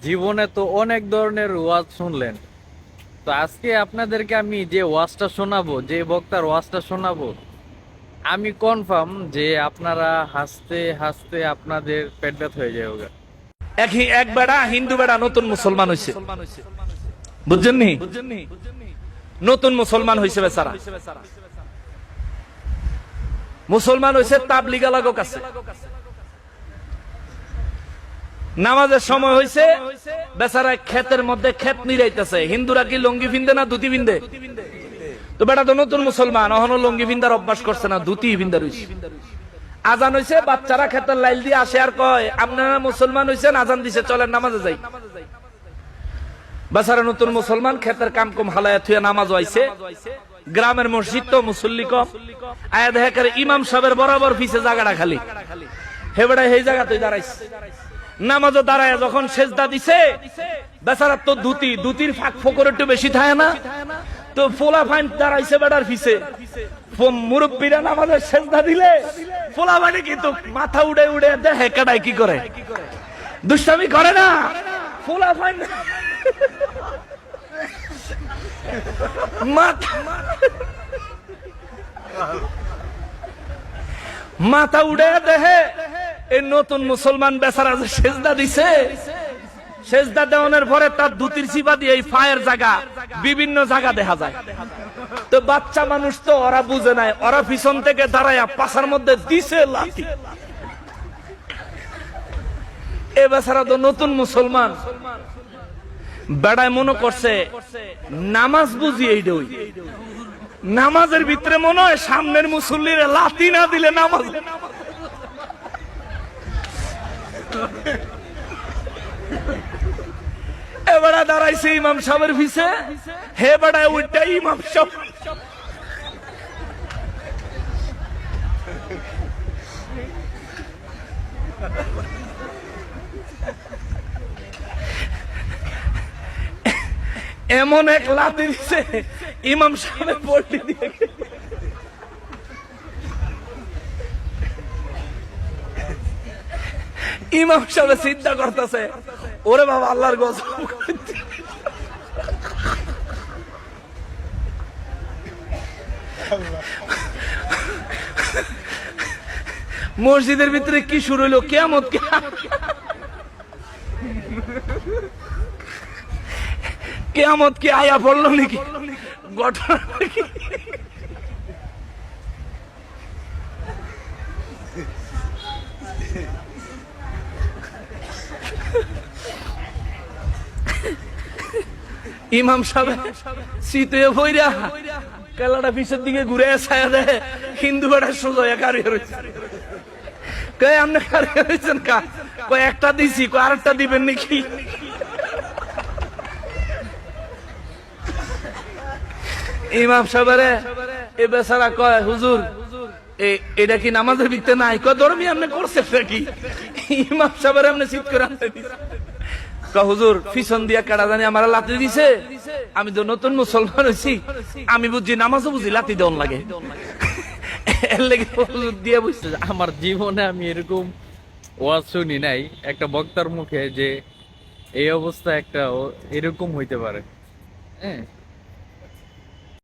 জীবনে তো অনেক ধরনের ওয়াজ শুনলেন, তো আজকে আপনাদেরকে আমি যে ওয়াজটা শোনাবো, যে বক্তার ওয়াজটা শোনাবো, আমি কনফার্ম যে আপনারা হাসতে হাসতে আপনাদের পেট ব্যথা হয়ে যাবে। এক বেড়া হিন্দু বেড়া নতুন মুসলমান হয়েছে, বুঝছেন নি? নতুন মুসলমান হয়েছে বেচারা, মুসলমান হয়েছে তাবলিগা লাগো কাছে। নামাজের সময় হয়েছে, বেচারা ক্ষেতের মধ্যে ক্ষেত নিরাইতেছে। হিন্দুরা কি লুঙ্গি পিন্দে না ধুতি পিন্দে? তো বেটা তো নতুন মুসলমান, অহনো লুঙ্গি পিন্দার অভ্যাস করছে না, ধুতি পিন্দা রইছে। আজান হয়েছে, বাচ্চারা ক্ষেতের লাইল দিয়ে আসে আর কয় আপনারা মুসলমান হয়েছেন, আজান দিছে চলেন নামাজে যাই। বেচারা নতুন মুসলমান ক্ষেতের কাম কম হালায়া থুয়া নামাজ হইছে। গ্রামের মসজিদ তো মুসল্লি কম, আয়া দেখা করে ইমাম সাহেবের বরাবর পিছে জায়গাটা খালি। হে বেটা এই জায়গাতেই দাঁড়াইছে, নামাজও দাঁড়ায় যখন সেজদা দিছে, বেচারা তো ধুতির ফাঁক ফোকর একটু বেশি থাকে না, তো ফোলা ফাইন দাঁড়াইছে বেটার পিছে। মুরব্বীরা নামাজের সেজদা দিলে ফোলা ফাইনে কিন্তু মাথা উড়ে উড়ে দেখে কাটায় কি করে, দুষ্টামি করে না ফোলা ফাইন। মাথা উড়ে দেখে এই নতুন মুসলমান বেচারা যে সেজদা দিছে, সেজদা দেওয়ানোর পরে তার ধুতির চিপা দিয়ে এই ফায়ের জায়গা বিভিন্ন জায়গা দেখা যায়। তো বাচ্চা মানুষ তো ওরা বুঝে নাই, ওরা পিছন থেকে দাঁড়ায়া পাশার মধ্যে দিছে লাথি। এ বেচারা তো নতুন মুসলমান, বেড়ায় মনে করছে নামাজ বুঝি এইটাই, নামাজের ভিতরে মনে হয় সামনের মুসল্লির লাথি না দিলে নামাজ। এবারে দাঁড়াইছে ইমাম সাহেবের পিছে, হে বেড়ায় ওইটাই ইমাম সাহেব। এমন এক লাথি দিছে ইমাম সাহেবের পল্টি দিয়ে। ইমাম সাহেব চিন্তা করতেছে, ওরে বাবা আল্লাহর গজব। মসজিদের ভিতরে কি শুরু হইলো? কিয়ামত। কিয়ামত কি আয়া পড়লো নাকি? ঘটনা নাকি? ইমাম সাহেব শীতে বইরা কেলাটা পিছের দিকে ঘুরে ছায়া দেয়, হিন্দু বেড়া সোজা কারিয়ে রয়েছে। কয় আপনি কারিয়ে রয়েছেন কা? কয় একটা দিছি, কয় আরেকটা দিবেন নাকি? ইমাম সাহেবের এ বেচারা কয় হুজুর এটা কি নামাজের ভিতরে নাই? কয় ধর্মী আপনি করছেন নাকি? ইমাম সাহেবের আপনি চিৎ করে আনতে দিছে। হুজুর পিছন দিয়া কাটা জানি আমার লাথি দিছে, আমি তো নতুন মুসলমান হয়েছি, আমি বুঝি নামাজও বুঝি লাথি দেওয়ান লাগে। দিয়ে বুঝতে আমার জীবনে আমি এরকম ওয়াজ শুনি নাই একটা বক্তার মুখে যে এই অবস্থা একটা এরকম হইতে পারে। হ্যাঁ।